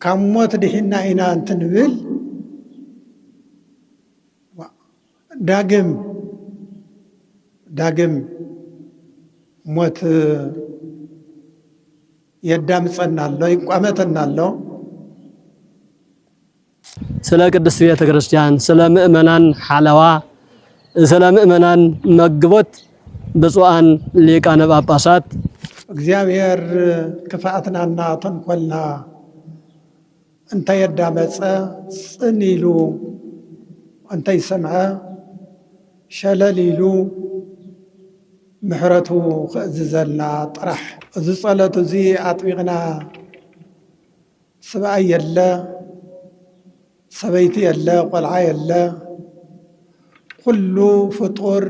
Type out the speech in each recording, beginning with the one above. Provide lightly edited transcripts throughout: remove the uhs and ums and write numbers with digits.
كموت دحنا إنا أنتنبل داقم موت يدامصنا الله يقامتنا الله سلا قدس ቤተ ክርስቲያን ስለ ምእመናን ሐለዋ ስለ ምእመናን መግቦት ብፁዓን ሊቃነ ጳጳሳት እግዚአብሔር ክፋአትናና ተንኮልና እንተ የዳመጸ ጽኒሉ እንተ ይሰምዐ ሸለሊሉ ምሕረቱ ክእዝዘልና ጥራሕ እዚ ጸሎት እዚ አጥቢቅና ሰብኣይ የለ ሰበይቲ የለ ቆልዓ የለ ኩሉ ፍጡር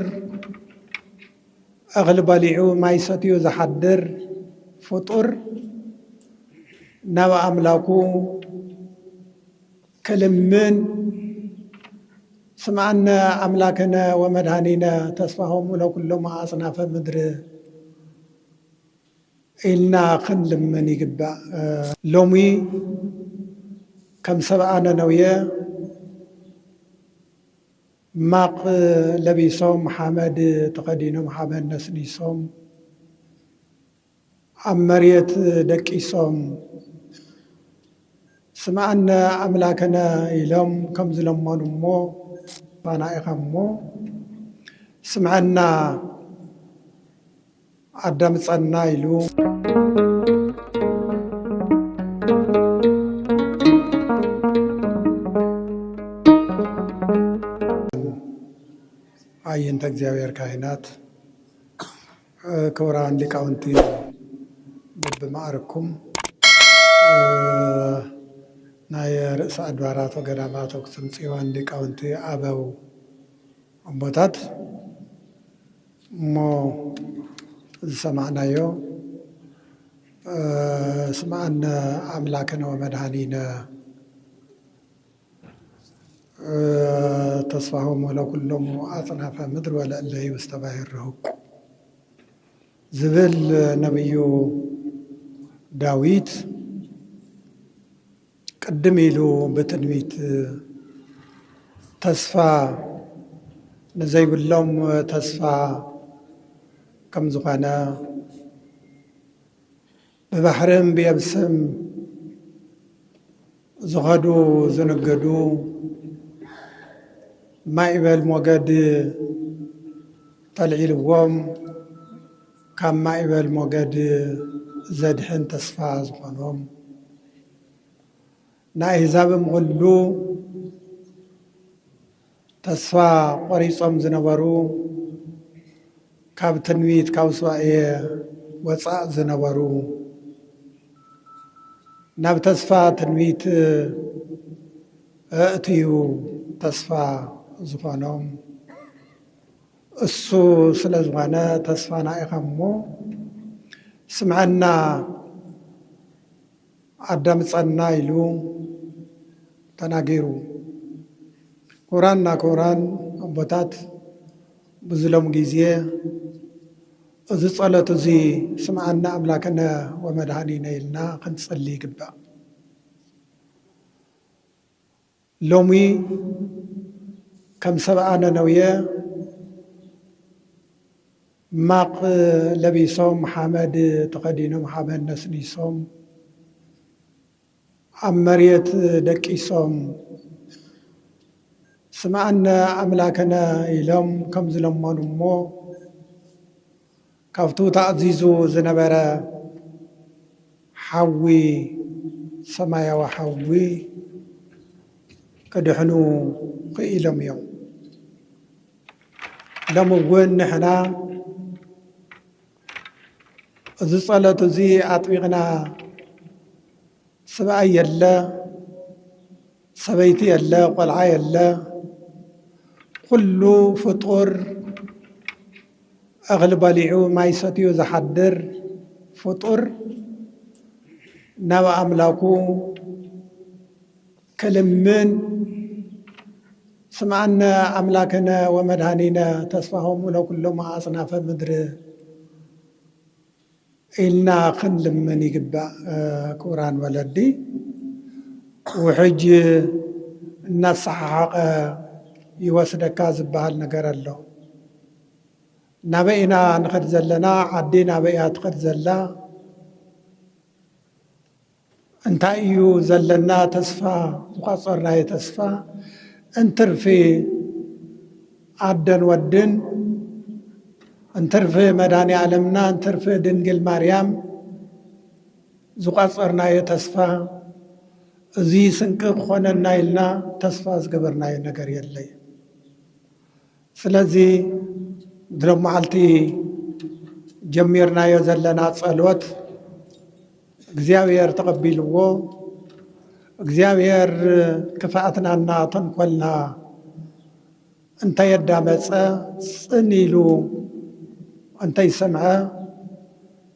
እኽሊ በሊዑ ማይ ሰትዩ ዝሓድር ፍጡር ናብ ኣምላኩ ክልምን ስምዐነ ኣምላክነ ወመድሃኒነ ተስፋሆሙ ለኩሎም ኣጽናፈ ምድሪ ኢልና ክንልምን ይግባእ። ሎሚ ከም ሰብኣነ ነውየ ማቅ ለቢሶም ሓመድ ተኸዲኖም ሓመድ ነስኒሶም ኣብ መሬት ደቂሶም ስምዐነ ኣምላክነ ኢሎም ከም ዝለመኑ እሞ ፋናኢኻ እሞ ስምዐና ኣዳምፀና ኢሉ አይንተ እግዚአብሔር ካህናት ክቡራን ሊቃውንቲ በማዕረኩም ናይ ርእሰ አድባራት ወገዳማት አክሱም ጽዮን ሊቃውንቲ አበው አቦታት እሞ ዝሰማዕናዮ ስምዐነ አምላክነ ወመድኃኒነ ተስፋሆሙ ለኩሎም አጽናፈ ምድር ወለእለይ ውስተ ባሕር ርሑቅ ዝብል ነቢዩ ዳዊት ቅድም ኢሉ በትንቢት ተስፋ ንዘይብሎም ተስፋ ከም ዝኾነ ብባሕርን ብየብስም ዝኸዱ ዝነገዱ ማዕበል ሞገድ ተልዒልዎም ካብ ማዕበል ሞገድ ዘድሕን ተስፋ ዝኾኖም ንኣሕዛብም ኩሉ ተስፋ ቆሪፆም ዝነበሩ ካብ ትንቢት ካብ ሱባኤ ወፃእ ዝነበሩ ናብ ተስፋ ትንቢት ኣእትዩ ተስፋ ዝኾኖም እሱ ስለ ዝኾነ ተስፋና ኢኻ እሞ ስምዐና ኣዳምፀና ኢሉ ተናጊሩ። ክቡራንና ክቡራን ኣቦታት ብዝሎም ጊዜ እዚ ጸሎት እዚ ስምዐና ኣምላክነ ወመድኃኒነ ኢልና ክንጸሊ ይግባእ። ሎሚ ከም ሰብኣነ ነውየ ማቅ ለቢሶም ሓመድ ተኸዲኖም ሓመድ ነስኒሶም ኣብ መሬት ደቂሶም ስምዐነ ኣምላክነ ኢሎም ከም ዝለመኑ እሞ ካብቱ ተኣዚዙ ዝነበረ ሓዊ ሰማያዊ ሓዊ ክድሕኑ ክኢሎም እዮም። ሎሚ እውን ንሕና እዚ ጸሎት እዚ ኣጥቢቕና ሰብኣይ የለ ሰበይቲ የለ ቆልዓ የለ ኩሉ ፍጡር እኽሊ በሊዑ ማይ ሰትዩ ዝሓድር ፍጡር ናብ ኣምላኩ ክልምን ስምዐነ ኣምላክነ ወመድኃኒነ ተስፋሆሙ ለኩሎም ኣጽናፈ ምድሪ ኢልና ክንልምን ይግባእ። ክቡራን ወለዲ وحج الناس حق يوسدك زبال نجار الله نبينا نخد زلنا عدينا بيات خد زلا انت ايو زلنا تصفى وقصرنا يتصفى انتر في عدن ودن انتر في مداني علمنا انتر في دنجل مريم زقصرنا يتصفى زي سنك خوننا إلنا تصفى زقبرنا ينقر يلي سلازي دلوم معلتي جميرنا يزلنا صلوت እግዚአብሔር ተቀቢልዎ እግዚአብሔር ክፋአትናና ተንኮልና እንተ የዳመፀ ጽኒሉ እንተ ይሰምዐ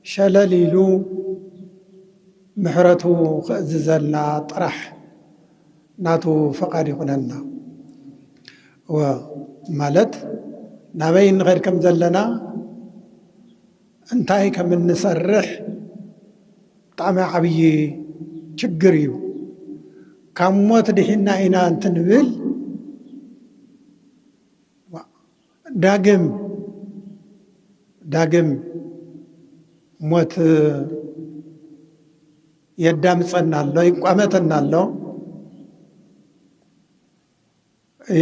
ሸለሊሉ ምሕረቱ ክእዝዘልና ጥራሕ ናቱ ፈቃድ ይኹነና ማለት ናበይ ንኸድ ከም ዘለና እንታይ ከም እንሰርሕ ብጣዕሚ ዓብዪ ችግር እዩ ካብ ሞት ድሒና ኢና እንትንብል ዳግም ሞት የዳምፀና ኣሎ ይቋመተና ኣሎ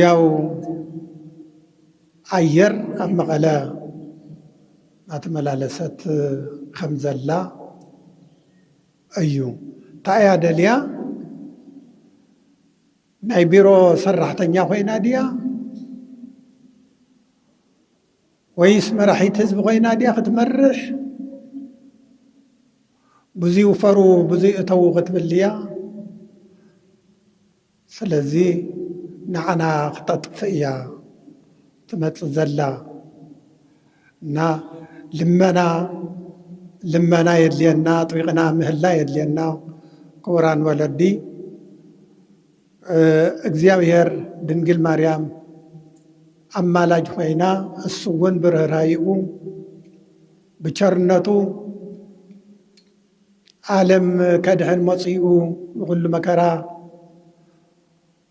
ያው አየር ኣብ መቐለ ናተመላለሰት ከም ዘላ እዩ ታያ ደልያ ናይ ቢሮ ሰራሕተኛ ኮይና ድያ ወይስ መራሒት ህዝቢ ኮይና ድያ ክትመርሕ ብዙይ ውፈሩ ብዙይ እተው ክትብል ድያ ስለዚ ንዓና ክተጥፍእ እያ ትመፅእ ዘላ እና ልመና የድልየና ጥቢቕና ምህላ የድልየና ክቡራን ወለዲ እግዚአብሔር ድንግል ማርያም አማላጅ ኮይና እሱ እውን ብርህራይኡ ብቸርነቱ ዓለም ከድሕን መፂኡ ንኩሉ መከራ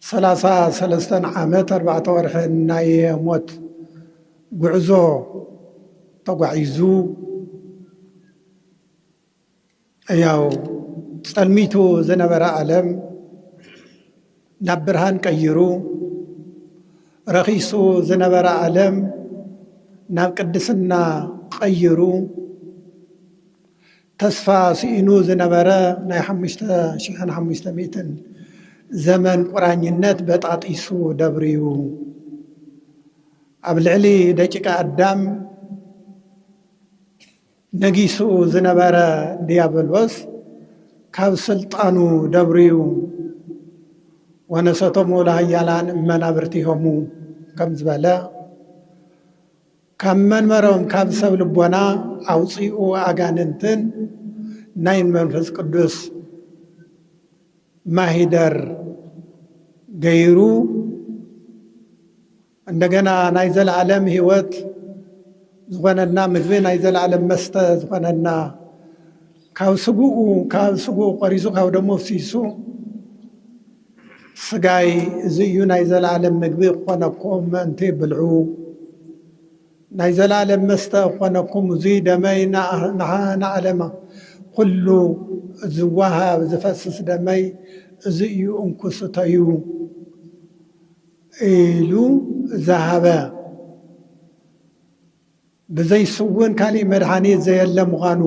33 ዓመት 4 ወርሒ ናይ ሞት ጉዕዞ ተጓዒዙ ያው ጸልሚቱ ዝነበረ ዓለም ናብ ብርሃን ቀይሩ ረኺሱ ዝነበረ ዓለም ናብ ቅድስና ቀይሩ ተስፋ ሲኢኑ ዝነበረ ናይ 5500 ዘመን ቁራኝነት በጣጢሱ ደብርዩ ኣብ ልዕሊ ደቂቃ አዳም ነጊሱ ዝነበረ ዲያብሎስ ካብ ስልጣኑ ደብርዩ ወነሰቶም ለሃያላን መናብርቲሆሙ ከም ዝበለ ካብ መንበሮም ካብ ሰብ ልቦና አውፂኡ አጋንንትን ናይ መንፈስ ቅዱስ ማሂደር ገይሩ እንደገና ናይ ዘለዓለም ህይወት ዝኾነና ምግቢ ናይ ዘለዓለም መስተ ዝኾነና ካብ ስጉኡ ቆሪሱ ካብ ደሞ ፍሲሱ ስጋይ እዚ እዩ ናይ ዘለዓለም ምግቢ ክኾነኩም ምእንቲ ብልዑ ናይ ዘለዓለም መስተ ክኾነኩም እዚ ደመይ ንዓለማ ኩሉ ዝዋሃብ ዝፈስስ ደመይ እዚ እዩ እንኩ ስተዩ ኢሉ ዝሃበ ብዘይስውን ካሊእ መድሓኒት ዘየለ ምዃኑ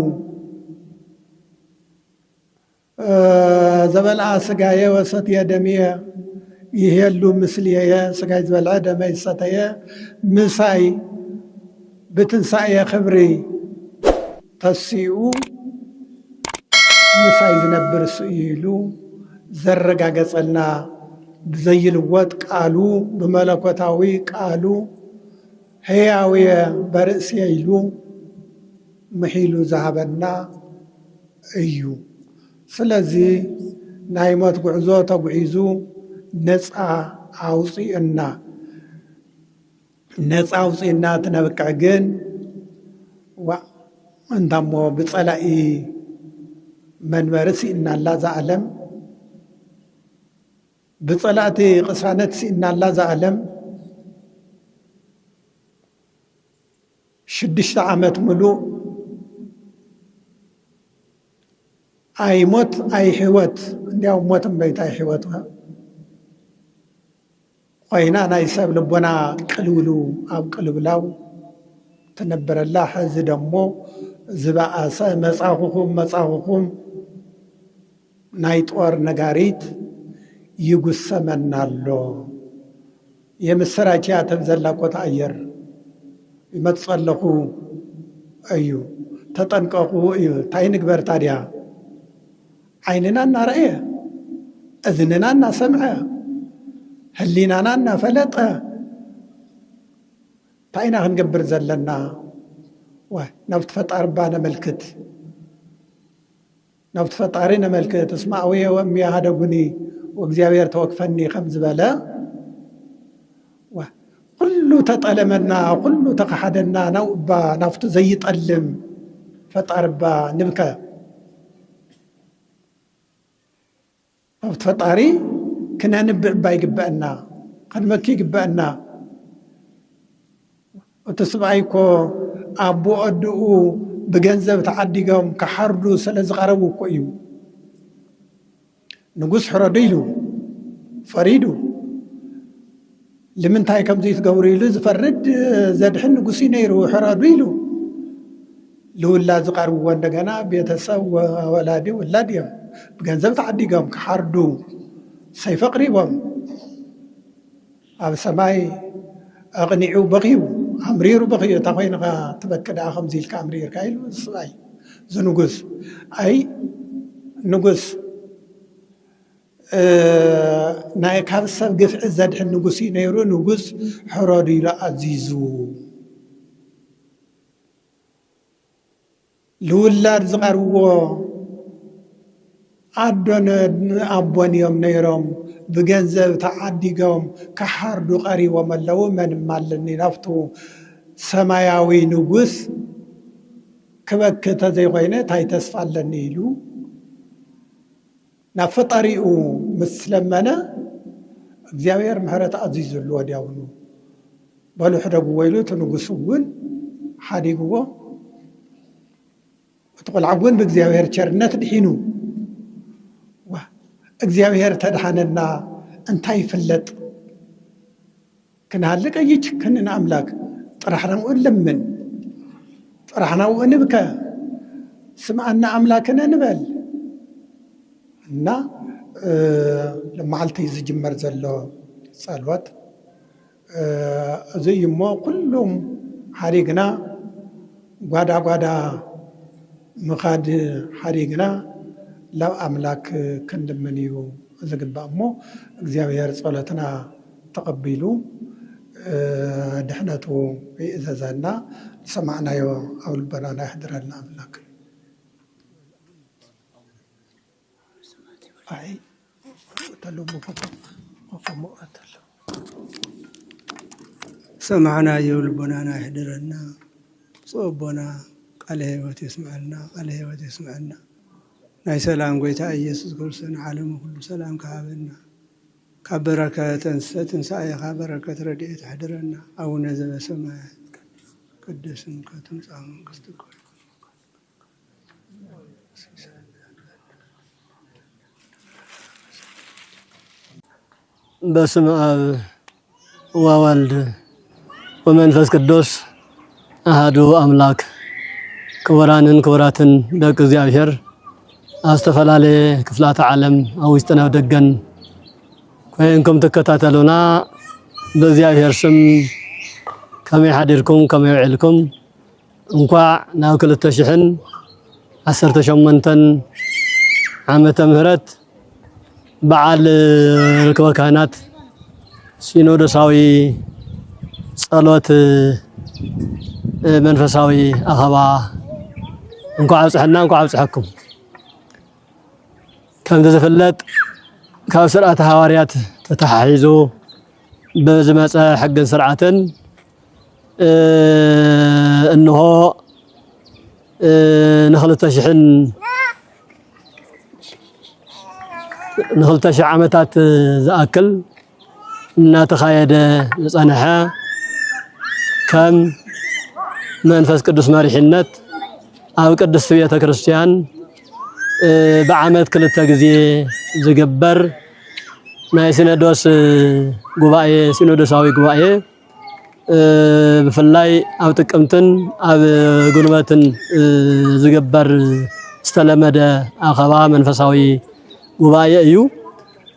ዘበልዓ ስጋየ ወሰትየ ደምየ ይሄሉ ምስልየ ስጋይ ዝበልዐ ደመይ ዝሰተየ ምሳይ ብትንሳኤ ክብሪ ተሲኡ ምሳይ ዝነብር እሱ ኢሉ ዘረጋገጸልና ብዘይልወጥ ቃሉ ብመለኮታዊ ቃሉ ሕያውየ በርእስየ ኢሉ ምሒሉ ዝሃበና እዩ። ስለዚ ናይ ሞት ጉዕዞ ተጉዒዙ ነፃ አውፂእና ትነብቅዕ ግን እንታሞ ብፀላኢ መንበሪ ሲእናላ ዝዓለም بصلاتي قسانت سئنا الله زعلم شدشت عامت ملوء أي موت أي حوت عندي موت بيت أي حوتها وينا أنا يساب لبنا قلولو أو قلبلاو تنبر الله حز دمو زبا مصاحكم نايت اور نغاريت يغسمنالو يمسراچا تنزلاقوت اير يمتصلخو ايو تطنققو ايو تاي نغبر تاديا عيننا نرأي اذننا نسمع هلينا نفلط تاينا هنغبر زلنا نفت فطار بانا ملكت نفت فطارنا ملكت اسمعوا يا وامي هذا بني واغزيابير توقفني خمس بلا كل تطلمنا كل تقحدنا نوبا نفت زي طلم فطار با نبكى نفت فطاري كنا نبع باي قبأنا قد مكي قبأنا وتسمعيكو أبو أدو بجنزب تعديهم كحردو سلز غربو كويو نقص حرديلو فريدو لمن تاي كم زيت قوريلو زفرد زدحن نقصي نيرو حرديلو لو لا زقربو وندقنا بيتسو ولادي ولاديهم بجنزب تعديهم كحردو سيف قريبهم أب سماي أغنيعو بغيو أمرير بغيو تاوين غا تبكد آخم زيل كامرير كايلو سلاي زنوغس أي نوغس ناي كابسب قفع الزدح النوغسي نيرو نوغس حراري لأزيزو لولاد زغرو عدن أبوان يوم نيروم بجنزب تعديهم كحردو قري وملو من مالني نفتو سماياوي نغوس كبكتا زي غينه تاي تسفالني يلو نفطريو مسلمنا እግዚአብሔር ምህረት አዚዙሉ ወዲያውኑ በሉ ሕደጉ ወይሉ ተንጉሱውን ሓዲግዎ ወተቆልዓውን በእግዚአብሔር ቸርነት ድሒኑ እግዚአብሔር ተድሓነና እንታይ ፍለጥ كنهلك أيش كننا أملاك طرحنا ولمن طرحنا ونبكى سمعنا أملاكنا نبل نا لما علتي زجمر زلوا صلوات زي ما كلهم حريقنا قادا مخاد حريقنا لو أملاك كندمنيو زقد بأمو እግዚአብሔር صلاتنا تقبلوا دحنته إذا سمعنا أو البنانا يحضرنا أملاك أي تلو سمعنا يو البنانا يحضرنا صوبنا قال هيوت يسمعنا قال هيوت يسمعنا ناي سلام قويتا يسوس كرسنا عالم كل سلام كهابنا كبركة تنسى كبركة رديت حضرنا أو نزل سماء قدسن كتنسى من قصدك بسم الله ووالد ومنفس قدوس أحدو أملاك كوراتن دق እግዚአብሔር አስተፈላለ ክፍላተ ዓለም አውስተናው ደገን ኮይንኩም ተከታተሉና በእግዚአብሔር ስም ከመይ ሓዲርኩም ከመይ ውዕልኩም እንኳዕ ናብ 2018 ዓመተ ምህረት በዓል ርክበ ካህናት ሲኖዶሳዊ ጸሎት መንፈሳዊ አኸባ እንኳዕ አብጽሕና እንኳዕ አብጽሕኩም كم تزفلت كسرعة حواريات تتحيزو بزمة حق سرعة انه نخلط تشحن ن2000 ዓመታት ዝኣክል እናተኻየደ ዝጸንሐ ከም መንፈስ ቅዱስ መሪሕነት ኣብ ቅድስት ቤተ ክርስቲያን በዓመት 2 ጊዜ ዝግበር ናይ ሲኖዶስ ጉባኤ ሲኖዶሳዊ ጉባኤ ብፍላይ ኣብ ጥቅምትን ኣብ ጉልበትን ዝግበር ዝተለመደ ኣኸባ መንፈሳዊ ጉባኤ እዩ።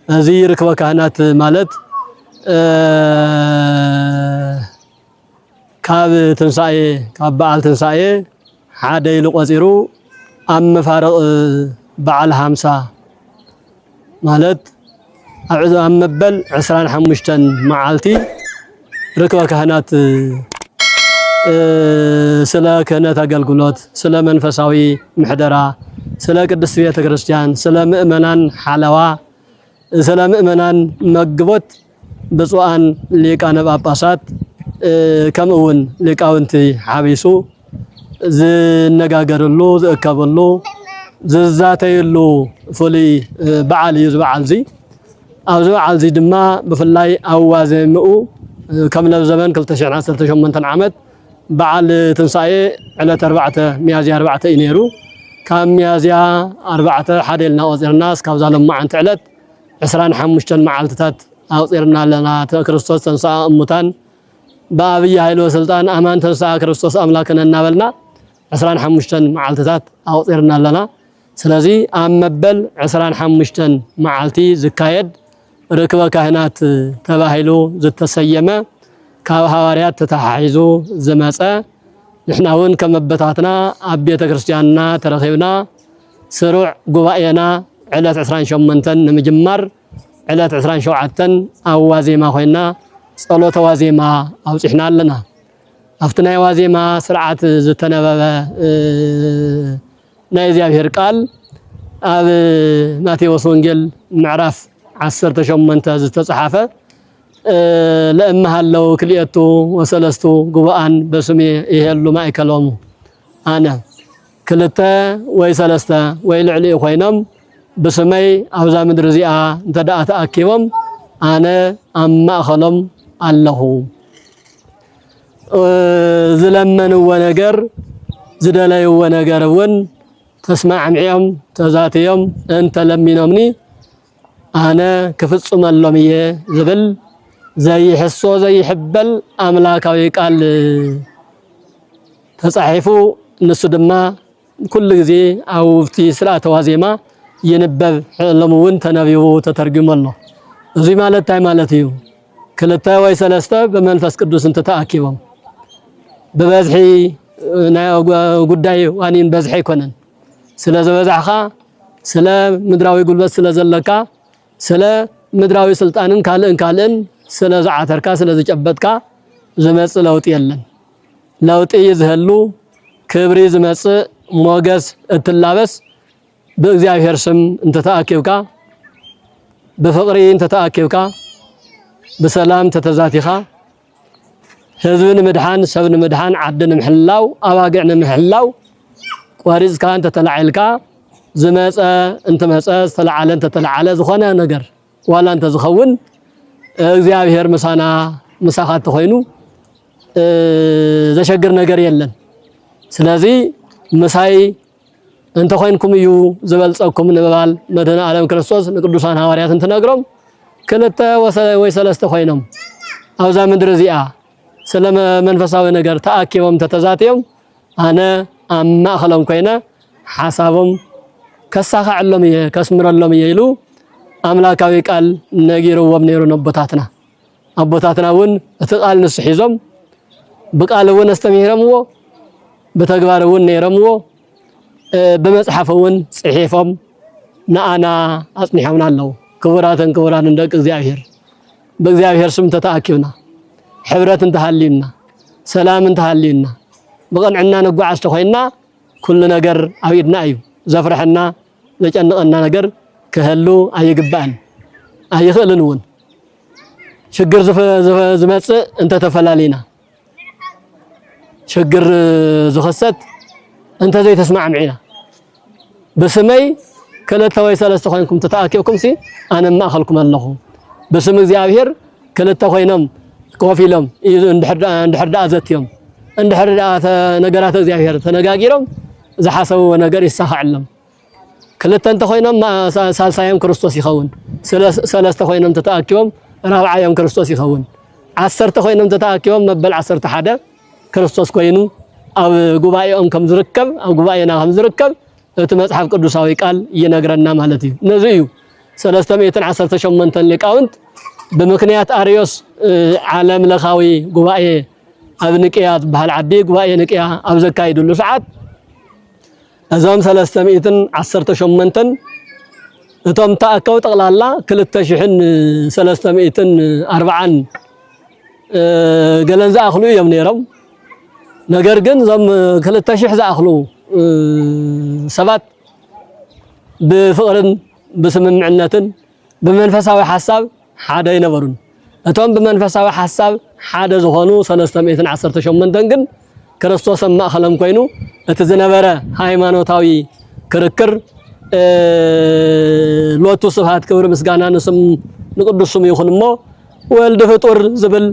እዚ ርክበ ካህናት ማለት ካብ ትንሳኤ ካብ በዓል ትንሳኤ ሓደ ኢሉ ቆፂሩ ኣብ መፋረቕ በዓል 50 ማለት ኣብ መበል 25 መዓልቲ ርክበ ካህናት ስለ ክህነት አገልግሎት ስለ መንፈሳዊ ምሕደራ ስለ ቅድስት ቤተ ክርስቲያን ስለ ምእመናን ሓለዋ ስለ ምእመናን መግቦት ብፁዓን ሊቃነ ጳጳሳት ከምኡውን ሊቃውንቲ ሓቢሱ ዝነጋገርሉ ዝእከበሉ ዝዛተየሉ ፍሉይ በዓል እዩ። በዓል እዚ ኣብዚ በዓል እዚ ድማ ብፍላይ ኣብ ዋዜምኡ ከም लब ዘመን 2018 ዓመት በዓል ትንሳኤ ዕለት 4 ሚያዝያ 4 እዩ ነይሩ። ካብ ሚያዝያ 4 ሓደ ኢልና ቆፂርና እስካብ ዛሎማዓንቲ ዕለት 25 መዓልትታት ኣውፂርና ኣለና። ክርስቶስ ተንሥአ እሙታን በአብይ ኃይል ወስልጣን አማን ተንሥአ ክርስቶስ አምላክነ እናበልና 25 መዓልትታት ኣውፂርና ኣለና። ስለዚ ኣብ መበል 25 መዓልቲ ዝካየድ ርክበ ካህናት ተባሂሉ ዝተሰየመ ካብ ሐዋርያት ተተሓሒዙ ዝመፀ ንሕና እውን ከም መበታትና ኣብ ቤተ ክርስቲያንና ተረኺብና ስሩዕ ጉባኤና ዕለት 28 ንምጅማር ዕለት 27 ኣብ ዋዜማ ኮይና ጸሎተ ዋዜማ ኣውፂሕና ኣለና። ኣብቲ ናይ ዋዜማ ስርዓት ዝተነበበ ናይ እግዚአብሔር ቃል ኣብ ማቴዎስ ወንጌል ምዕራፍ 18 ዝተጻሐፈ ለእምሃለው ክልኤቱ ወሰለስቱ ጉባኤን በስሜ ይሄሉ ማእከሎም ኣነ ክልተ ወይ ሰለስተ ወይ ልዕሊ ኮይኖም በስመይ ኣብዛ ምድሪ እዚኣ እንተዳኣ ተኣኪቦም ኣነ ኣብ ማእከሎም ኣለሁ። ዝለመንዎ ነገር ዝደለይዎ ነገር እውን ተስማዕምዕዮም ተዛትዮም እንተለሚኖምኒ ኣነ ክፍጽመሎም እየ ዝብል ዘይሕሶ ዘይሕበል ኣምላካዊ ቃል ተጻሒፉ ንሱ ድማ ኩሉ ግዜ ኣብ ውፍቲ ስርዓተ ዋዜማ ይንበብ ለምውን ተነቢቡ ተተርጉሞ ኣሎ። እዚ ማለት ታይ ማለት እዩ? ክልተ ወይ ሰለስተ በመንፈስ ቅዱስ እንተተኣኪቦም በበዝሒ ናይ ጉዳይ ዋኒን በዝሒ ይኮነን። ስለ ዝበዛሕኻ ስለ ምድራዊ ጉልበት ስለ ዘለካ ስለ ምድራዊ ስልጣንን ካልእን ስለ ዝዓተርካ ስለ ዝጨበጥካ ዝመጽእ ለውጥ የለን። ለውጥ ይዝህሉ ክብሪ ዝመጽእ ሞገስ እትላበስ በእግዚአብሔር ስም እንተተኣኪብካ በፍቅሪ እንተተኣኪብካ በሰላም ተተዛቲኻ ህዝብን ምድሓን ሰብን ምድሓን ዓድን ምሕላው ኣባግዕን ምሕላው ቆሪጽካ እንተተላዓልካ ዝመጸ እንተመጸ ዝተላዓለ እንተተላዓለ ዝኾነ ነገር ዋላ እንተ ዝኸውን እግዚአብሔር ምሳና ምሳኻት ተኾይኑ ዘሸግር ነገር የለን። ስለዚ ምሳይ እንተ ኮይንኩም እዩ ዝበልጸኩም ንበባል መድኃኔ ዓለም ክርስቶስ ንቅዱሳን ሐዋርያት እንትነግሮም ክልተ ወይ ሰለስተ ኮይኖም ኣብዛ ምድሪ እዚኣ ስለ መንፈሳዊ ነገር ተኣኪቦም ተተዛትዮም ኣነ ኣብ ማእኸሎም ኮይነ ሓሳቦም ከሳኻዕሎም እየ ከስምረሎም እየ ኢሉ ኣምላካዊ ቃል ነጊርዎም ነይሩ ኣቦታትና። ኣቦታትና እውን እቲ ቃል ንሱ ሒዞም ብቃል እውን አስተምሂረምዎ በተግባር እውን ነይረምዎ በመጽሐፍ እውን ጽሒፎም ንኣና ኣጽኒሖምና ኣለዉ። ክቡራትን ክቡራን ደቂ እግዚአብሔር በእግዚአብሔር ስም ተተኣኪብና ሕብረት እንተሃልዩና ሰላም እንተሃልዩና ብቕንዕና ንጓዓዝ ተኾይና ኩሉ ነገር ኣብ ኢድና እዩ። ዘፍርሐና ዘጨንቐና ነገር ክህሉ ኣይግባእን ኣይኽእልን እውን ሽግር ዝመጽእ እንተተፈላሊና ሽግር ዝኽሰት እንተ ዘይተስማዕምዒና ብስመይ كلتا ወይ ሰለስተ ኮይንኩም ተተኣኪብኩም ሲ ኣነ ማእኸልኩም ኣለኹ በስም እግዚአብሔር كلتا ኮይኖም ኮፊሎም እንድሕር ዳኣ ዘትዮም እንድሕር ዳኣ ነገራት እግዚአብሔር ተነጋጊሮም ዝሓሰብዎ ነገር ይሳኻዕሎም كلتا እንተ ኮይኖም ሳልሳዮም ክርስቶስ ይኸውን ሰለስተ ኮይኖም ተተኣኪቦም ራብዓዮም ክርስቶስ ይኸውን 10 ኮይኖም ተተኣኪቦም መበል 11 ክርስቶስ ኮይኑ ኣብ ጉባኤኦም ከም ዝርከብ ኣብ ጉባኤና ከም ዝርከብ እቲ መጽሐፍ ቅዱሳዊ ቃል ይነግረና ማለት እዩ ነዚ እዩ 318 ሊቃውንት بمكنيات أريوس عالم لخاوي قبائي أبنكيات بهالعدي قبائي نكيا أبزكاي دولو ساعات أزام 318 توم تأكو تغلالا كل التشحن 340 قلن زاخلو يمنيرم نقرقن زم كل التشح زاخلو سبات بفقرن بسممعنة بمنفساوي حساب حدا ينبرون أتوم بمنفساوي حساب حدا زخانو 318 ግን ክርስቶስ ማእኸሎም ኮይኑ እቲ ዝነበረ ሃይማኖታዊ ክርክር ሎቱ ስብሐት ክብር ምስጋና ንስም ንቅዱስ ስሙ ይኹን እሞ ወልድ ፍጡር ዝብል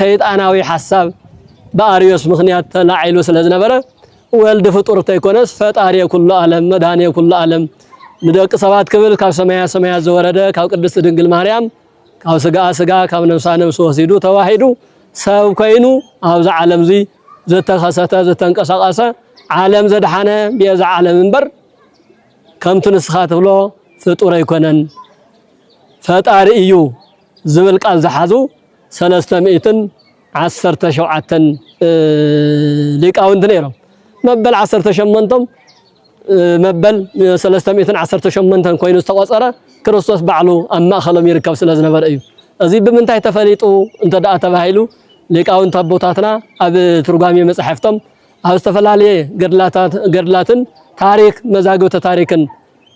ሰይጣናዊ ሐሳብ በአርዮስ ምክንያት ተላዒሉ ስለዝነበረ ወልድ ፍጡር ተይኮነስ ፈጣሪ ኩሉ ዓለም መድኃኒ ኩሉ ዓለም ንደቂ ሰባት ክብል ካብ ሰማያ ሰማያ ዘወረደ ካብ ቅድስት ድንግል ማርያም ካብ ስጋ ስጋ ካብ ነፍሳ ነፍስ ወሲዱ ተዋሂዱ ሰብ ኮይኑ ኣብዛ ዓለም ዚ ዘተኸሰተ ዘተንቀሳቀሰ ዓለም ዘድሓነ በዛ ዓለም እንበር ከምቱ ንስኻ ተብሎ ፍጡር ኣይኮነን ፈጣሪ እዩ ዝብል ቃል ዝሓዙ 317 ሊቃውንት ነይሮም መበል 18 መበል 318 ኮይኑ ዝተቆፀረ ክርስቶስ ባዕሉ ኣብ ማእኸሎም ይርከብ ስለዝነበረ እዩ እዚ ብምንታይ ተፈሊጡ እንተ ደኣ ተባሂሉ ሊቃውንት ኣቦታትና ኣብ ትርጓሜ መጽሐፍቶም ኣብ ዝተፈላለዩ ገድላትን ታሪክ መዛግብቲ ታሪክን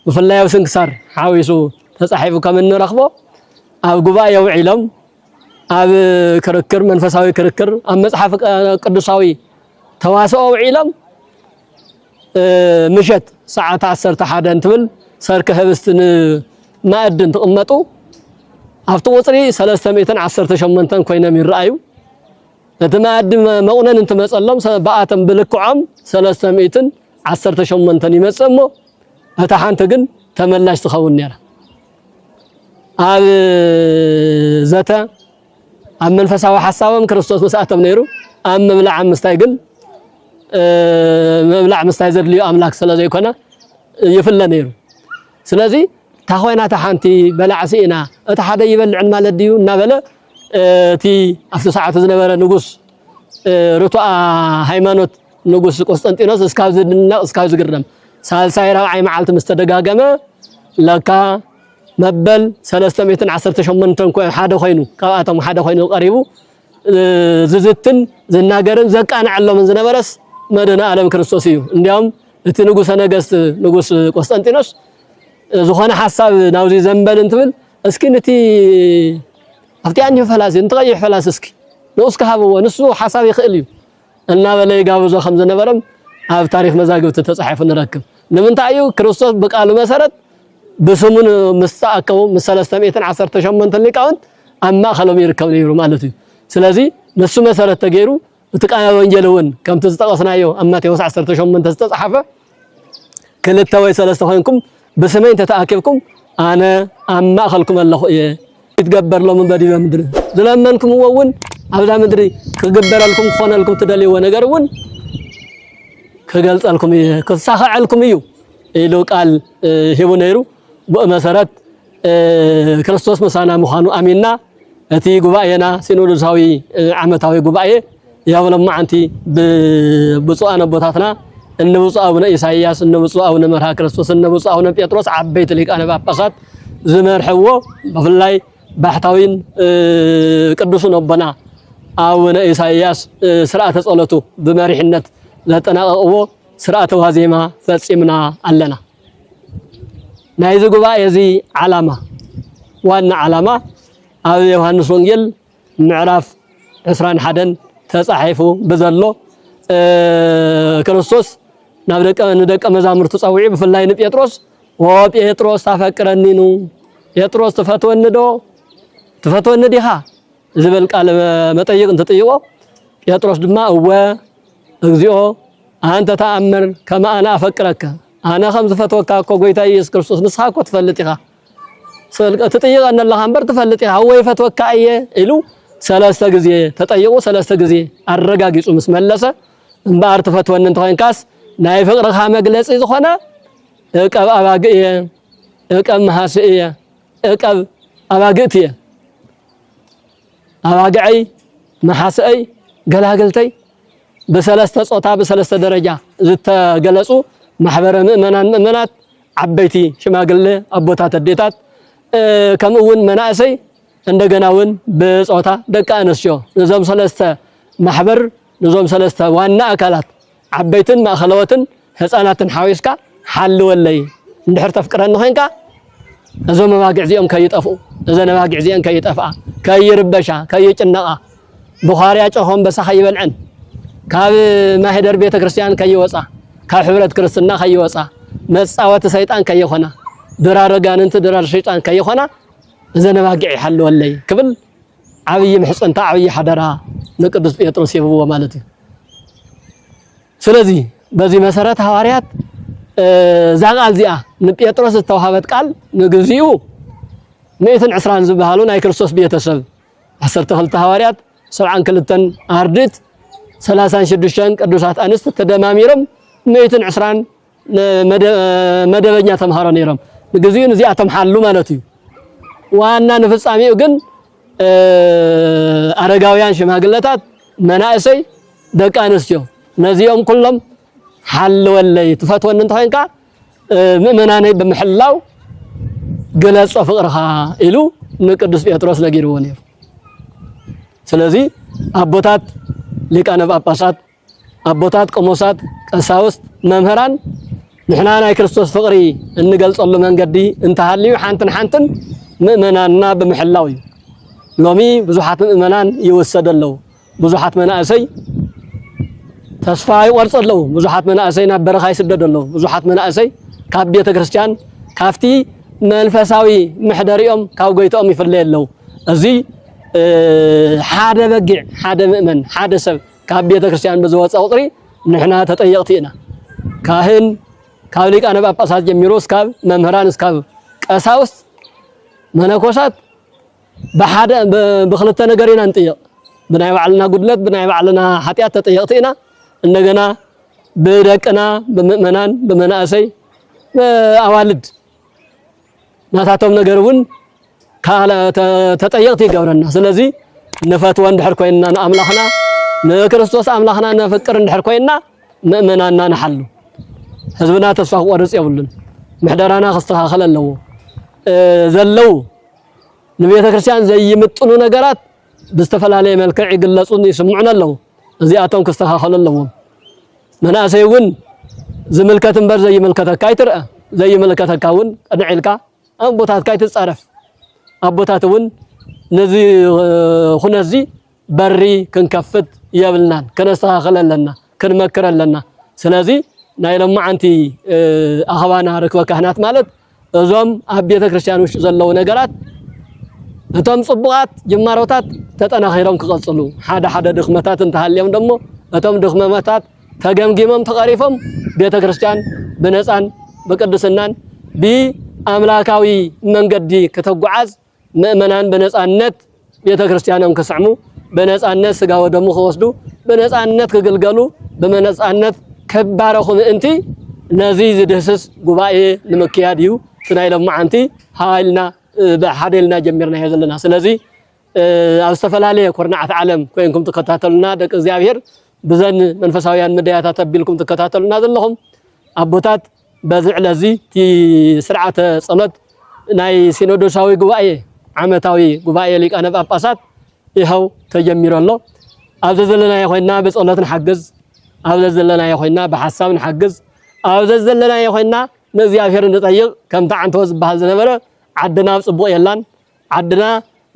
ብፍላይ ኣብ ስንክሳር ሓዊሱ ተጻሒፉ ከም እንረኽቦ ኣብ ጉባኤ ውዒሎም ኣብ ክርክር መንፈሳዊ ክርክር ኣብ መጽሐፍ ቅዱሳዊ ተዋስኦ ውዒሎም ምሸት ሰዓት 11 እንትብል ሰርክ ህብስትን ማእድን ተቀመጡ ኣብቲ ቁፅሪ 318 ኮይኖም ይረኣዩ እቲ ማእድ መቑነን እንትመጸሎም በኣቶም ብልክዖም 318 ይመጽእ እሞ እታ ሓንቲ ግን ተመላሽ ትኸውን ነይራ ኣብ ዘተ ኣብ መንፈሳዊ ሓሳቦም ክርስቶስ መስኣቶም ነይሩ ኣብ ምብላዕ ምስታይ ግን مبلع مستايزر لي أملاك سلا زي كنا يفلنا نيرو سلازي تخوينا تحانتي بلع سينا أتحدى يبلع المال الديو نبلا تي أفتو ساعة زنبرة نقص رتوع هيمانوت نقص قسطنطينوس اسكاوز قردم سال سايرا عي معالت مستدقاقما لكا مبل 318 كوين حدا خوينو كواتم حدا خوينو قريبو ززتن زناقرن زكان علو من زنبرس مدن عالم ክርስቶስ እዩ እንዲያውም እቲ ንጉሰ ነገስት ንጉስ ቆስጠንጢኖስ ዝኾነ ሐሳብ ናውዚ ዘንበል እንትብል እስኪ ነቲ ኣብቲ አንዩ ፈላስ እንትቀይሕ ፈላስ እስኪ ንኡስ ከሃበው ንሱ ሐሳብ ይኽእል እዩ እና በላይ ጋብዞ ከም ዝነበረም ኣብ ታሪክ መዛግብት ተጻሒፉ ንረክብ ንምንታይ እዩ ክርስቶስ በቃሉ መሰረት በስሙን መስተአከው 318 ሊቃውንት ኣብ ማእኸሎም ይርከብ ነይሩ ማለት እዩ ስለዚ ንሱ መሰረት ተገይሩ وتقايا وانجلون كم تستقصنايو اما تيوس 18 تتصحفه كلتا ወይ ሰለስተ ኮይንኩም በሰማይ ተተአከብኩም አነ አማኸልኩም አለሁ ይትገበር ሎም በዲበ ምድር ዘለመንኩም ወውን አብዛ ምድሪ ከገበራልኩም ኾነልኩም ተደልይዎ ነገር ወን ከገልጻልኩም ከሳኸዓልኩም እዩ ኢሉ ቃል ሂቡ ነይሩ በመሰረት ክርስቶስ መሳና መኻኑ አሚንና እቲ ጉባኤና ሲኖዶሳዊ ዓመታዊ ጉባኤ ያው ለማ አንቲ በብፁዓን አቦታትና እነ ብፁዕ አቡነ ኢሳይያስ እነ ብፁዕ አቡነ መርሃ ክርስቶስ እነ ብፁዕ አቡነ ጴጥሮስ ዓበይቲ ሊቃነ ጳጳሳት ዝመርሕዎ በፍላይ ባህታዊን ቅዱስን አቦና አቡነ ኢሳይያስ ስርዓተ ጸሎቱ በመሪሕነት ዘጠናቀቅዎ ስርዓተ ዋዜማ ፈጽምና አለና ናይዚ ጉባኤ እዚ ዓላማ ዋና ዓላማ ኣብ ዮሐንስ ወንጌል ምዕራፍ 21 ተጻሒፉ በዘሎ ክርስቶስ ናብ ደቀ መዛሙርቱ ጻውዒ በፍላይ ንጴጥሮስ وبيتروس تفكرنينو بيتروس تفتوني ديها زبل قال مطيق انت طيقو بيتروس دما هو እግዚኦ አንተ ተአምር كما انا افكرك انا خمس فتوكا እኮ ጌታ ኢየሱስ ክርስቶስ ንስሐ እኮ ትፈልጥኻ ተጠይቀና الله አንበር ትፈልጥኻ ወይ ፈትወካ እየ ኢሉ ሰለስተ ጊዜ ተጠይቁ ሰለስተ ጊዜ አረጋግጹ መስመለሰ እንባር ተፈትወን እንተንካስ ናይ ፍቅርኻ መግለጽ ዝኾነ እቀብ አባግየ እቀብ መሐስየ እቀብ አባግትየ አባግዓይ መሐስይ ገላገልተይ በሰለስተ ጾታ በሰለስተ ደረጃ ዝተገለጹ ማህበረ ምእመናት ዓበይቲ ሽማግሌ አቦታት አዴታት ከምውን መናእሰይ እንደገናውን በጾታ ደቃ አንስዮ ነዞም ሰለስተ ማህበር ነዞም ሰለስተ ዋና አካላት ዓበይትን ማእኸለወትን ህፃናትን ሓዊስካ ሓልወለይ እንድሕር ተፍቅረን ኮይንካ እዞም መባግዕ እዚኦም ከይጠፍኡ እዘን መባግዕ እዚአን ከይጠፍኣ ከይርበሻ ከይጭነቃ ቡኻርያ ጮኾም በሳኸ ይበልዕን ካብ ማህደር ቤተ ክርስቲያን ከይወፃ ካብ ሕብረት ክርስትና ከይወፃ መጻወት ሰይጣን ከይኾና ድራረጋንንት ድራር ሸይጣን ከይኾና እዘን መባግዕ ይሓልወለይ ክብል ዓብይ ምሕፅንታ ዓብይ ሓደራ ንቅዱስ ጴጥሮስ ይብዎ ማለት እዩ። ስለዚህ በዚህ መሰረት ሐዋርያት ዛቃል ዚአ ንጴጥሮስ ዝተዋሃበት ቃል ንግዚኡ 120 ዝበሃሉ ናይ ክርስቶስ ቤተሰብ 12 ሐዋርያት 72 አርድእት 36 ቅዱሳት አንስት ተደማሚሮም 120 መደበኛ ተምሃሮ ነይሮም ንግዚኡ እዚአቶም ሓሉ ማለት እዩ። ዋና ንፍጻሜው ግን አረጋውያን ሽማግለታት መናእሰይ ደቂ አንስትዮ ነዚኦም ኩሎም ሓልወለይ ትፈትወን እንተኮንካ ምእመናነይ ብምሕላው ገለጾ ፍቅርኻ ኢሉ ንቅዱስ ጴጥሮስ ነጊርዎ ነይሩ። ስለዚህ አቦታት ሊቃነ ጳጳሳት አቦታት ቆሞሳት ቀሳውስት መምህራን ንሕና ናይ ክርስቶስ ፍቅሪ እንገልጸሉ መንገዲ እንተሃልዩ ሓንትን ምእመናንና ብምሕላው እዩ። ሎሚ ብዙሓት ምእመናን ይወሰደለው ብዙሓት መናእሰይ ተስፋ ይቆርጸለው ብዙሓት መናእሰይ ናብ በረኻ ይስደደለው ብዙሓት መናእሰይ ካብ ቤተ ክርስቲያን ካፍቲ መንፈሳዊ ምሕደሪኦም ካብ ጎይቶኦም ይፍለየለው። እዚ ሓደ በጊዕ ሓደ ምእመን ሓደ ሰብ ካብ ቤተ ክርስቲያን ብዝወፀ ቁጥሪ ንሕና ተጠየቅቲ ኢና። ካህን ካብ ሊቃነ ጳጳሳት ጀሚሮ እስካብ መምህራን እስካብ ቀሳውስት መነኮሳት በሓደ በክልተ ነገር ኢና እንጥየቅ። ብናይ ባዕልና ጉድለት ብናይ ባዕልና ኃጢአት ተጠየቅቲ ኢና። እንደገና በደቅና በምእመናን በመናእሰይ አዋልድ ናታቶም ነገርውን ካለ ተጠየቅቲ ይገብረና። ስለዚህ ንፈትወ እንድሕር ኮይንና ንአምላኽና ንክርስቶስ አምላኽና ነፍቅር እንድሕር ኮይንና ምእመናንና ንሓሉ ህዝብና ተስፋ ክቆርጽ የብሉን ምሕደራና ክስተኻኸል ኣለዎ ዘለው ንቤተ ክርስቲያን ዘይምጥኑ ነገራት ብዝተፈላለየ መልክዕ ይግለጹን ይስምዑን ኣለዎ። እዚኣቶም ክስተኻኸሉ ኣለዎም። መናእሰይ እውን ዝምልከት እምበር ዘይምልከተካ ይትርአ ዘይምልከተካ እውን ቀድዕ ኢልካ ኣቦታትካ ይትጻረፍ ኣቦታት እውን ነዚ ኩነዚ በሪ ክንከፍት የብልናን ከነስተኻኸል ኣለና ክንመክር ኣለና። ስለዚ ናይ ሎማዓንቲ ኣኸባና ርክበ ካህናት ማለት እዞም ኣብ ቤተ ክርስቲያን ውሽጢ ዘለው ነገራት እቶም ጽቡቃት ጅማሮታት ተጠናኺሮም ክቐጽሉ ሓደ ድኽመታት እንተሃልዮም ደሞ እቶም ድኽመታት ተገምጊሞም ተቐሪፎም ቤተ ክርስቲያን ብነፃን ብቅድስናን ብኣምላካዊ መንገዲ ከተጓዓዝ ምእመናን በነፃነት ቤተ ክርስቲያኖም ክስዕሙ በነፃነት ስጋ ወደሙ ክወስዱ በነፃነት ክግልገሉ በነፃነት ከባረኹ ምእንቲ ነዚ ዝድህስስ ጉባኤ ንምክያድ እዩ ናይ ሎማዓንቲ ሃይልና በሓደልና ጀሚርና ዘለና። ስለዚህ ኣብ ዝተፈላለዩ ኮርናዓት ዓለም ኮይንኩም ተከታተሉና ደቂ እግዚአብሔር ብዘን መንፈሳውያን ምድያታት ኣቢልኩም ተከታተሉና ዘለኹም ኣቦታት በዝዕለ እዚ ቲ ስርዓተ ጸሎት ናይ ሲኖዶሳዊ ጉባኤ ዓመታዊ ጉባኤ ሊቃነ ጳጳሳት ይኸው ተጀሚሩ ኣሎ። ኣብዚ ዘለና ይኾይና በጸሎት ንሓግዝ ኣብዚ ዘለና ይኾይና በሐሳብ ንሓግዝ ኣብዚ ዘለና ይኾይና ንእግዚአብሔር ንጠይቅ ከም ታዓንቶ ዝበሃል ዝነበረ ዓድና ጽቡቕ የላን ዓድና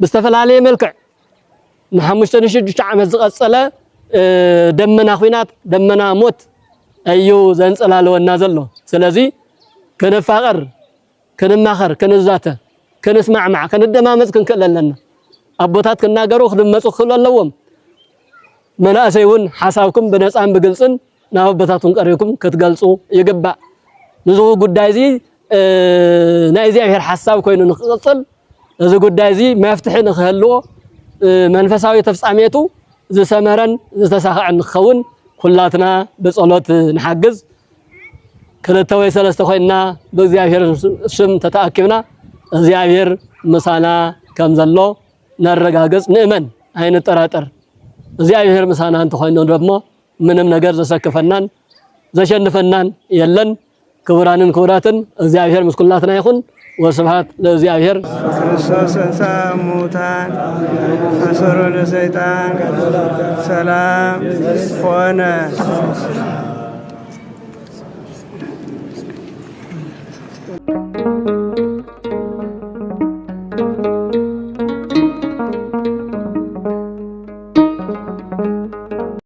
ብዝተፈላለየ መልክዕ ን5-6 ዓመት ዝቐጸለ ደመና ኹናት ደመና ሞት እዩ ዘንጸላለወና ዘሎ። ስለዚህ ከነፋቀር كنماخر كنزاته كنسمع مع كندمامز كنكللنا أبوتات كناجرو خدمتو خلالهم مناسيون حسابكم بنصان بقلصن نابوتاتون قريكم كتقلصو يقبع نزو قدايزي نايزي غير حساب كوينو نقصل نزو قدايزي ما يفتحي نخلو منفساوي تفصاميتو زي سمرن زي تساخع نخون كلاتنا بصلوت نحجز كلتوي سلسته خوينا بእግዚአብሔር ስም ተታከብና እግዚአብሔር ምሳና ከምዘሎ ነረጋገጽ ንእመን አይንጠራጠር እግዚአብሔር ምሳና አንተ ሆይኖ ደግሞ ምንም ነገር ዘሰከፈናን ዘሸንፈናን የለን ክብራንን ክብራትን እግዚአብሔር ምስኩላትና ይሁን ወስብሐት ለእግዚአብሔር ክርስቶስ ሰሙታን አሰሮ ለሰይጣን ሰላም ሆነ